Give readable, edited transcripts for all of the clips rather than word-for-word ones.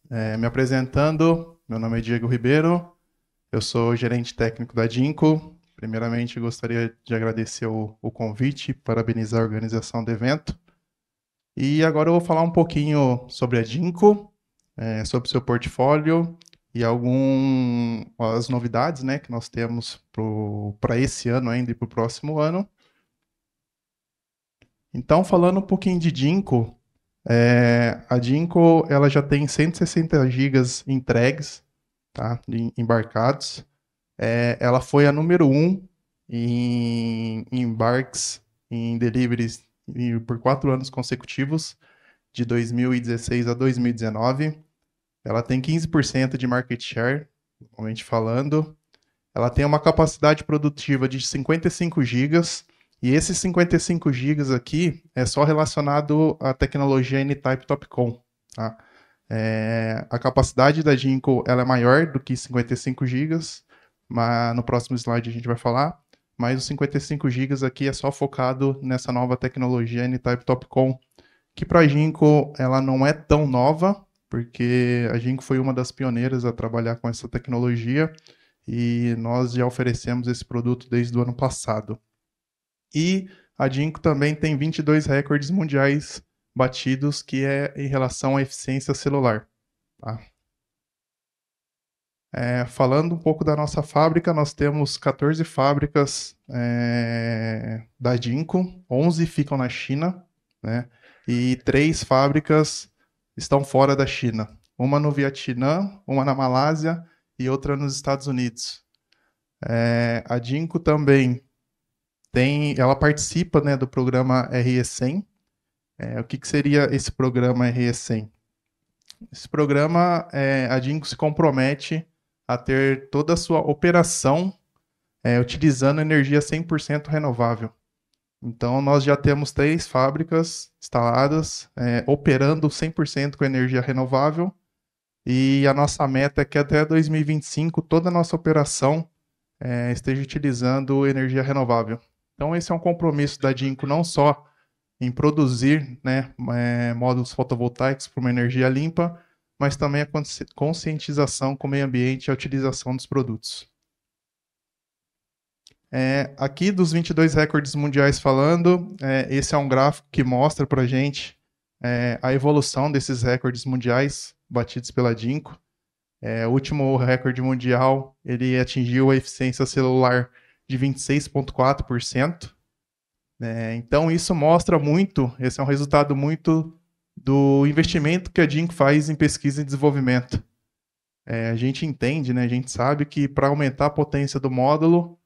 Me apresentando, meu nome é Diego Ribeiro, eu sou gerente técnico da Dinco. Primeiramente, gostaria de agradecer o convite, parabenizar a organização do evento. E agora eu vou falar um pouquinho sobre a Dinco, sobre o seu portfólio e algumas novidades, né, que nós temos para esse ano ainda e para o próximo ano. Então, falando um pouquinho de Dinco, a Dinco ela já tem 160 gigas entregues, tá, embarcados. Ela foi a número um em embarques, em deliveries por 4 anos consecutivos, de 2016 a 2019. Ela tem 15% de market share, normalmente falando. Ela tem uma capacidade produtiva de 55 gigas, e esses 55 gigas aqui é só relacionado à tecnologia N-Type Topcon, tá? A capacidade da Jinko ela é maior do que 55 gigas, mas no próximo slide a gente vai falar. Mas os 55 gigas aqui é só focado nessa nova tecnologia N-Type Topcon, que para a Jinko ela não é tão nova, porque a Jinko foi uma das pioneiras a trabalhar com essa tecnologia e nós já oferecemos esse produto desde o ano passado. E a Jinko também tem 22 recordes mundiais batidos, que é em relação à eficiência celular. Tá? Falando um pouco da nossa fábrica, nós temos 14 fábricas da Jinko, 11 ficam na China, né? E 3 fábricas estão fora da China. Uma no Vietnã, uma na Malásia e outra nos Estados Unidos. A Jinko também ela participa, né, do programa RE100. O que seria esse programa RE100? Esse programa, a Jinko se compromete a ter toda a sua operação utilizando energia 100% renovável. Então, nós já temos 3 fábricas instaladas, operando 100% com energia renovável, e a nossa meta é que até 2025 toda a nossa operação esteja utilizando energia renovável. Então, esse é um compromisso da Jinko não só em produzir, né, módulos fotovoltaicos para uma energia limpa, mas também a conscientização com o meio ambiente e a utilização dos produtos. Aqui dos 22 recordes mundiais falando, esse é um gráfico que mostra para a gente a evolução desses recordes mundiais batidos pela Jinko. O último recorde mundial, ele atingiu a eficiência celular de 26,4%. Então, isso mostra muito, esse é um resultado muito do investimento que a Jinko faz em pesquisa e desenvolvimento. A gente entende, né, a gente sabe que para aumentar a potência do módulo,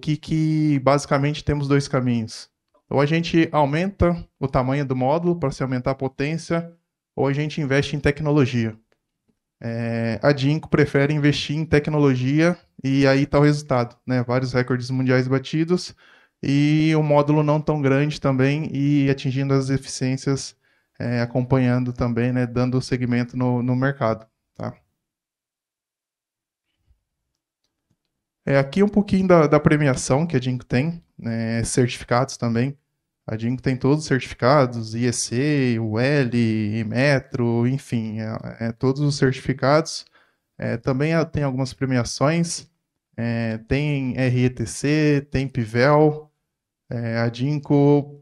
que basicamente temos 2 caminhos. Ou a gente aumenta o tamanho do módulo para se aumentar a potência, ou a gente investe em tecnologia. A Jinko prefere investir em tecnologia e aí está o resultado, né? Vários recordes mundiais batidos e um módulo não tão grande também e atingindo as eficiências, acompanhando também, né? Dando segmento no mercado. Tá? Aqui um pouquinho da premiação que a Jinko tem, né? Certificados também. A Jinko tem todos os certificados, IEC, UL, Metro, enfim, todos os certificados. Também tem algumas premiações, tem RETC, tem Pivel, a Jinko,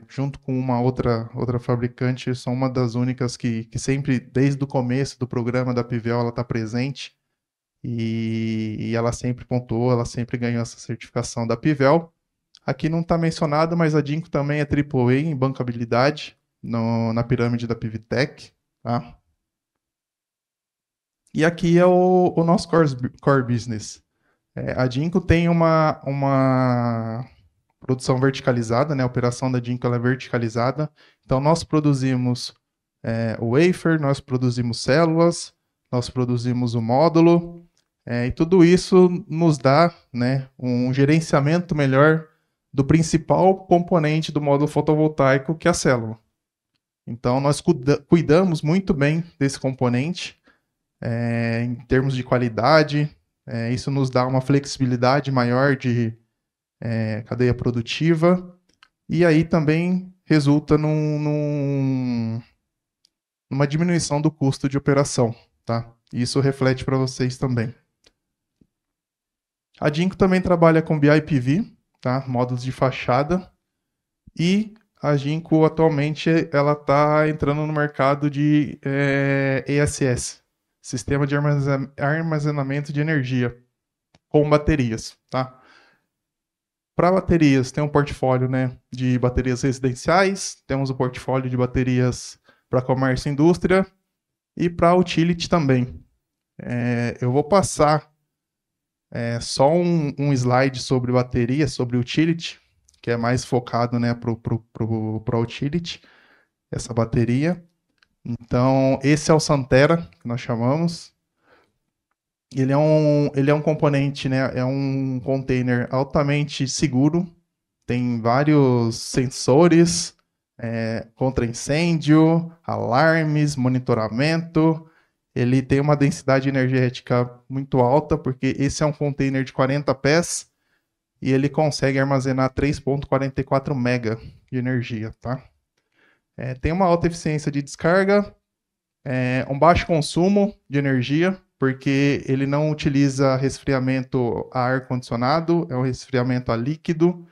junto com uma outra fabricante, são uma das únicas que sempre, desde o começo do programa da Pivel, ela está presente e ela sempre pontuou, ela sempre ganhou essa certificação da Pivel. Aqui não está mencionado, mas a Jinko também é AAA em bancabilidade na pirâmide da Pivtech, tá? E aqui é o nosso core business. A Jinko tem uma produção verticalizada, né? A operação da Jinko ela é verticalizada. Então, nós produzimos o wafer, nós produzimos células, nós produzimos o módulo, e tudo isso nos dá, né, um gerenciamento melhor do principal componente do módulo fotovoltaico, que é a célula. Então, nós cuidamos muito bem desse componente, em termos de qualidade, isso nos dá uma flexibilidade maior de cadeia produtiva, e aí também resulta numa diminuição do custo de operação, tá? Isso reflete para vocês também. A Jinko também trabalha com BIPV, tá? Módulos de fachada, e a Jinko atualmente ela está entrando no mercado de ESS, Sistema de Armazenamento de Energia, com baterias, tá? Para baterias, tem um portfólio, né, de baterias residenciais, temos o portfólio de baterias para comércio e indústria e para utility também. Eu vou passar só um slide sobre bateria, sobre utility, que é mais focado, né, para utility, essa bateria. Então, esse é o Santera, que nós chamamos. Ele é um componente, né, é um container altamente seguro, tem vários sensores, contra incêndio, alarmes, monitoramento. Ele tem uma densidade energética muito alta, porque esse é um container de 40 pés e ele consegue armazenar 3,44 mega de energia, tá? Tem uma alta eficiência de descarga, um baixo consumo de energia, porque ele não utiliza resfriamento a ar-condicionado, é um resfriamento a líquido.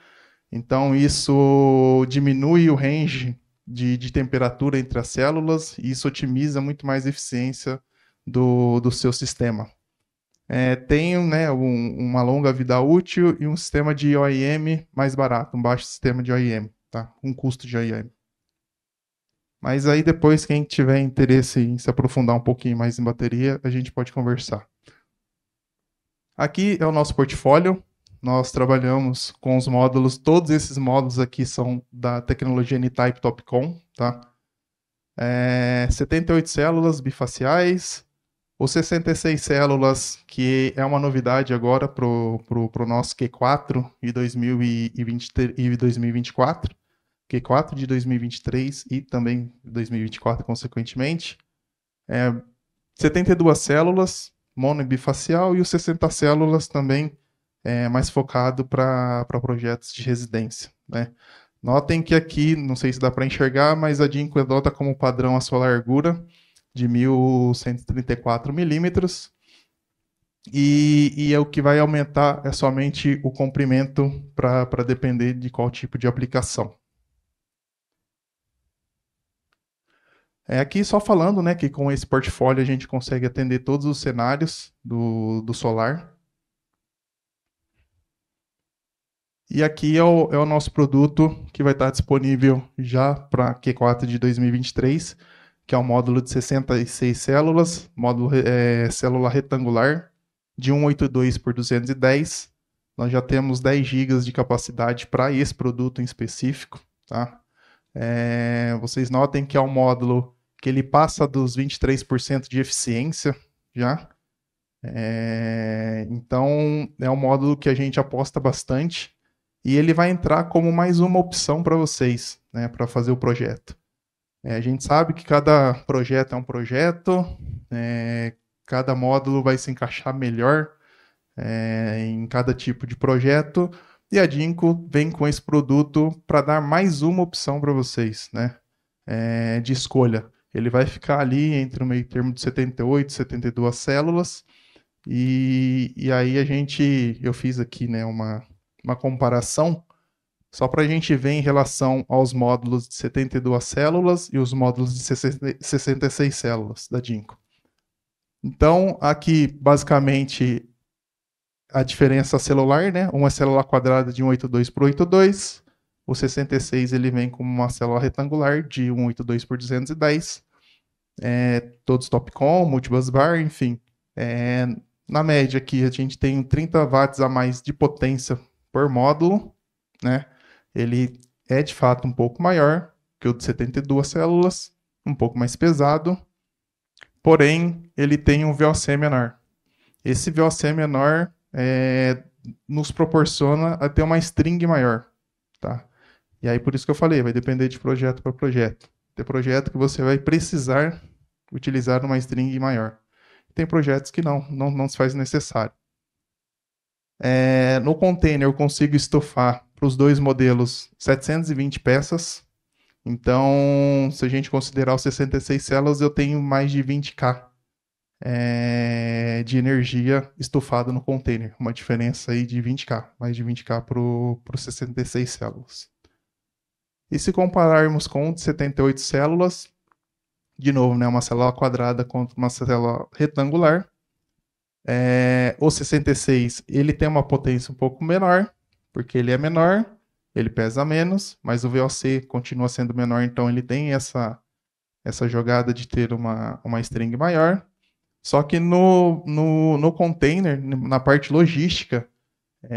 Então, isso diminui o range de temperatura entre as células e isso otimiza muito mais a eficiência do seu sistema. Tem, né, uma longa vida útil e um sistema de OIM mais barato, um baixo sistema de OIM, tá? Um custo de OIM. Mas aí depois, quem tiver interesse em se aprofundar um pouquinho mais em bateria, a gente pode conversar. Aqui é o nosso portfólio. Nós trabalhamos com os módulos, todos esses módulos aqui são da tecnologia N-Type TOPCon, tá? 78 células bifaciais, os 66 células, que é uma novidade agora para o nosso Q4 e 2024, Q4 de 2023 e também 2024, consequentemente. 72 células, mono e bifacial, e os 60 células também mais focado para projetos de residência, né? Notem que aqui, não sei se dá para enxergar, mas a Jinko adota como padrão a sua largura de 1.134 milímetros, e o que vai aumentar é somente o comprimento para depender de qual tipo de aplicação. Aqui só falando, né, que com esse portfólio a gente consegue atender todos os cenários do solar. E aqui é o nosso produto que vai estar disponível já para Q4 de 2023, que é um módulo de 66 células, módulo célula retangular de 182 por 210. Nós já temos 10 GB de capacidade para esse produto em específico, tá? Vocês notem que é um módulo que ele passa dos 23% de eficiência já. Então, é um módulo que a gente aposta bastante e ele vai entrar como mais uma opção para vocês, né, para fazer o projeto. A gente sabe que cada projeto é um projeto, cada módulo vai se encaixar melhor em cada tipo de projeto, e a Jinko vem com esse produto para dar mais uma opção para vocês, né, de escolha. Ele vai ficar ali entre o meio termo de 78 e 72 células, e aí eu fiz aqui, né, uma comparação, só para a gente ver em relação aos módulos de 72 células e os módulos de 66 células da Jinko. Então, aqui, basicamente, a diferença celular, né? Uma célula quadrada de 182 por 82. O 66 ele vem como uma célula retangular de 182 por 210. Todos TOPCon, multibus bar, enfim. Na média aqui, a gente tem 30 watts a mais de potência por módulo, né? Ele é de fato um pouco maior que o de 72 células, um pouco mais pesado, porém ele tem um VOC menor. Esse VOC menor nos proporciona a ter uma string maior, tá? E aí por isso que eu falei, vai depender de projeto para projeto. Tem projeto que você vai precisar utilizar uma string maior. Tem projetos que não se faz necessário. No container eu consigo estofar para os dois modelos 720 peças, Então, se a gente considerar os 66 células, eu tenho mais de 20K de energia estufada no container. Uma diferença aí de 20K, mais de 20K para os 66 células. E se compararmos com o de 78 células, de novo, né, uma célula quadrada contra uma célula retangular, o 66 ele tem uma potência um pouco menor, porque ele é menor, ele pesa menos, mas o VOC continua sendo menor, então ele tem essa jogada de ter uma string maior. Só que no container, na parte logística,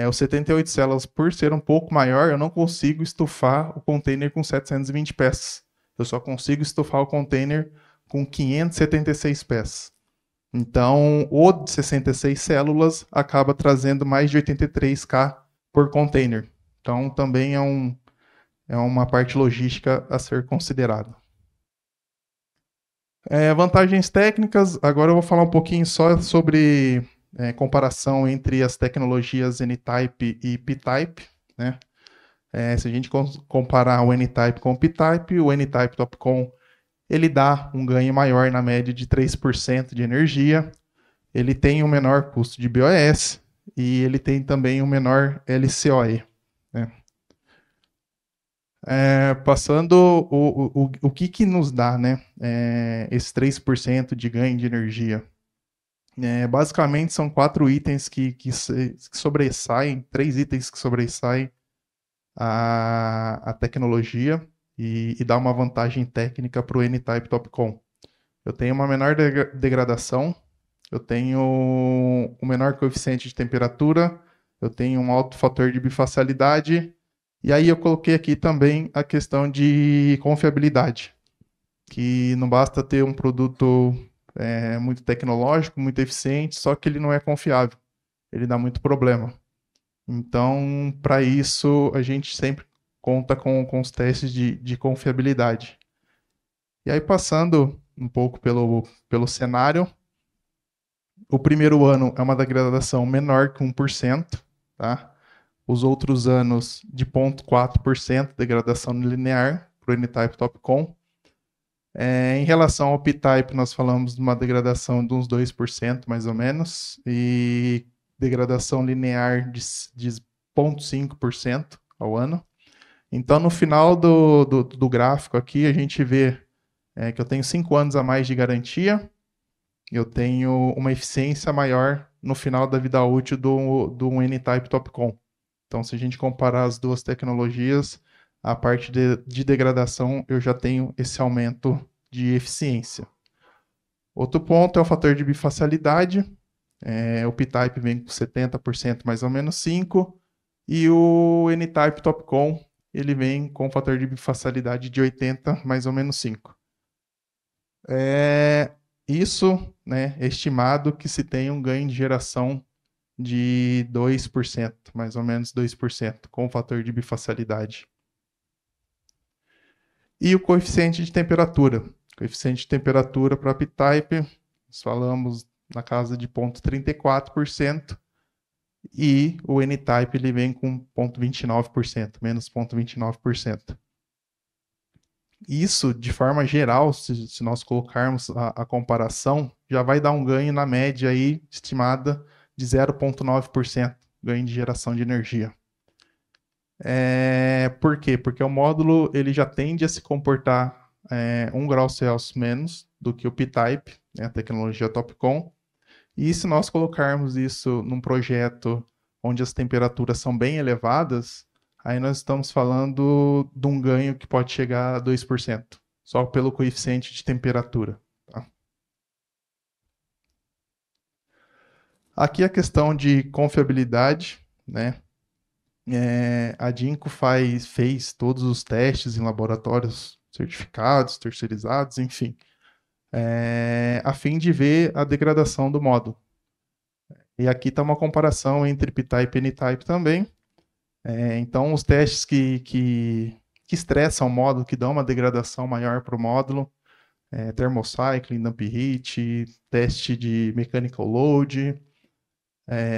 o 78 células, por ser um pouco maior, eu não consigo estufar o container com 720 peças. Eu só consigo estufar o container com 576 peças. Então, o de 66 células acaba trazendo mais de 83K por container. Então, também é uma parte logística a ser considerada. Vantagens técnicas, agora eu vou falar um pouquinho só sobre comparação entre as tecnologias N-Type e P-Type, né? Se a gente comparar o N-Type com o P-Type, o N-Type Topcon ele dá um ganho maior na média de 3% de energia, ele tem um menor custo de BOS e ele tem também um menor LCOE, né? Passando o que nos dá, né, esse 3% de ganho de energia. Basicamente são 4 itens que sobressaem, 3 itens que sobressaem a tecnologia e dá uma vantagem técnica para o N-Type Topcon. Eu tenho uma menor degradação, eu tenho um menor coeficiente de temperatura, eu tenho um alto fator de bifacialidade, e aí eu coloquei aqui também a questão de confiabilidade, que não basta ter um produto muito tecnológico, muito eficiente, só que ele não é confiável, ele dá muito problema. Então, para isso, a gente sempre conta com os testes de confiabilidade. E aí, passando um pouco pelo cenário, o primeiro ano é uma degradação menor que 1%, tá? Os outros anos de 0,4% degradação linear para o N-Type Topcon. Em relação ao P-Type, nós falamos de uma degradação de uns 2%, mais ou menos, e degradação linear de 0,5% ao ano. Então, no final do gráfico aqui, a gente vê que eu tenho 5 anos a mais de garantia, eu tenho uma eficiência maior no final da vida útil do N-Type Topcon. Então, se a gente comparar as duas tecnologias, a parte de degradação, eu já tenho esse aumento de eficiência. Outro ponto é o fator de bifacialidade. O P-Type vem com 70%, mais ou menos 5%, e o N-Type Topcon ele vem com fator de bifacialidade de 80%, mais ou menos 5%. Isso, né, é estimado que se tem um ganho de geração de 2%, mais ou menos 2%, com o fator de bifacialidade. E o coeficiente de temperatura. Coeficiente de temperatura para P-Type, nós falamos na casa de 0,34%, e o N-Type ele vem com 0,29%, menos 0,29%. Isso, de forma geral, se nós colocarmos a comparação, já vai dar um ganho na média aí, estimada de 0,9% ganho de geração de energia. Por quê? Porque o módulo ele já tende a se comportar 1 grau Celsius menos do que o P-Type, né, a tecnologia Topcon. E se nós colocarmos isso num projeto onde as temperaturas são bem elevadas, aí nós estamos falando de um ganho que pode chegar a 2%, só pelo coeficiente de temperatura. Tá? Aqui a questão de confiabilidade, né? A Dinco fez todos os testes em laboratórios certificados, terceirizados, enfim, a fim de ver a degradação do módulo. E aqui está uma comparação entre P-Type e N-Type também. Então, os testes que estressam o módulo, que dão uma degradação maior para o módulo, thermocycling, dump heat, teste de mechanical load,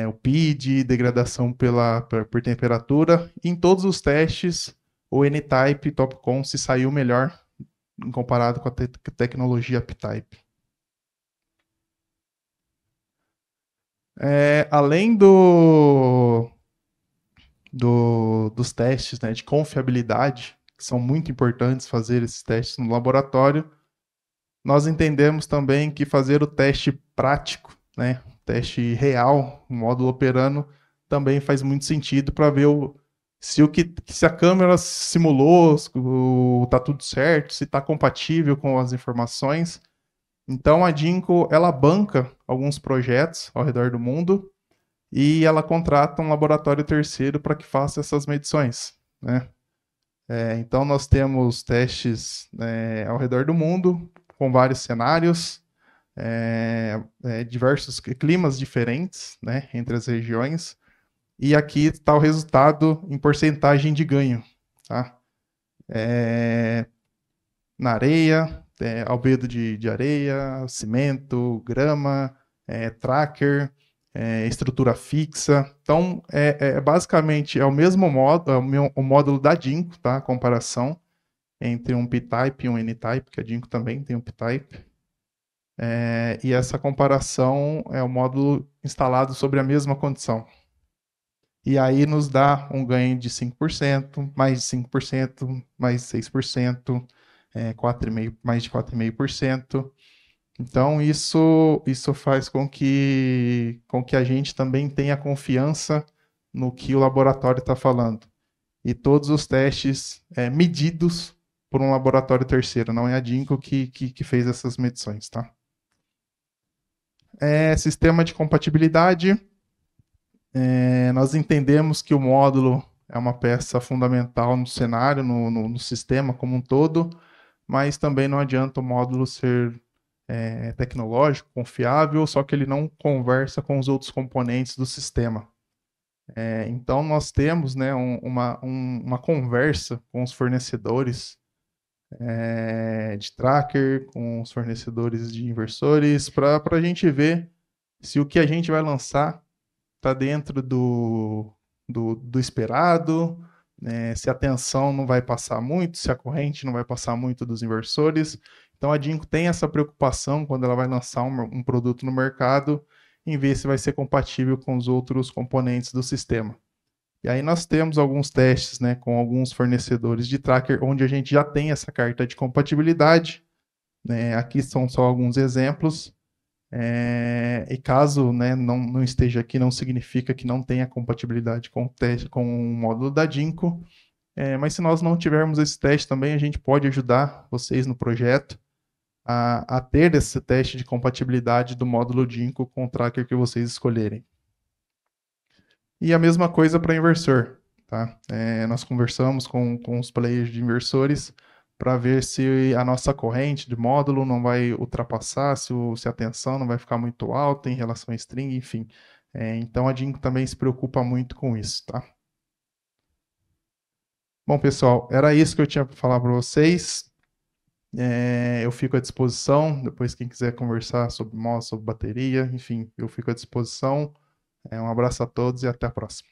o PID, degradação por temperatura. Em todos os testes, o N-Type Topcon se saiu melhor comparado com a tecnologia P-Type. Além dos testes, né, de confiabilidade, que são muito importantes fazer esses testes no laboratório, nós entendemos também que fazer o teste prático, né, teste real, o módulo operando, também faz muito sentido para ver se a câmera simulou, está tudo certo, se está compatível com as informações. Então a Jinko, ela banca alguns projetos ao redor do mundo e ela contrata um laboratório terceiro para que faça essas medições, né? Então nós temos testes ao redor do mundo, com vários cenários, diversos climas diferentes, né, entre as regiões, e aqui está o resultado em porcentagem de ganho, tá? Na areia, albedo de areia, cimento, grama, tracker, estrutura fixa. Então, basicamente é o mesmo módulo, o módulo da Jinko, tá? A comparação entre um P-Type e um N-Type, que a Jinko também tem um P-Type. E essa comparação é o módulo instalado sobre a mesma condição. E aí nos dá um ganho de 5%, mais de 5%, mais 6%, 4,5%, mais de 4,5%. Então, isso faz com que a gente também tenha confiança no que o laboratório está falando. E todos os testes medidos por um laboratório terceiro, não é a Jinko que fez essas medições, tá? Sistema de compatibilidade. Nós entendemos que o módulo é uma peça fundamental no cenário, no sistema como um todo, mas também não adianta o módulo ser tecnológico, confiável, só que ele não conversa com os outros componentes do sistema. Então, nós temos, né, uma conversa com os fornecedores de tracker, com os fornecedores de inversores, para a gente ver se o que a gente vai lançar está dentro do esperado, né, se a tensão não vai passar muito, se a corrente não vai passar muito dos inversores. Então a Jinko tem essa preocupação quando ela vai lançar um produto no mercado, em ver se vai ser compatível com os outros componentes do sistema. E aí nós temos alguns testes, né, com alguns fornecedores de tracker, onde a gente já tem essa carta de compatibilidade. Né, aqui são só alguns exemplos. E caso, né, não esteja aqui, não significa que não tenha compatibilidade com o módulo da Jinko. Mas se nós não tivermos esse teste também, a gente pode ajudar vocês no projeto a ter esse teste de compatibilidade do módulo Jinko com o tracker que vocês escolherem. E a mesma coisa para inversor. Tá? Nós conversamos com os players de inversores para ver se a nossa corrente de módulo não vai ultrapassar, se a tensão não vai ficar muito alta em relação a string, enfim. Então a Jinko também se preocupa muito com isso. Tá? Bom, pessoal, era isso que eu tinha para falar para vocês. Eu fico à disposição, depois quem quiser conversar sobre mouse, sobre bateria, enfim, eu fico à disposição. Um abraço a todos e até a próxima.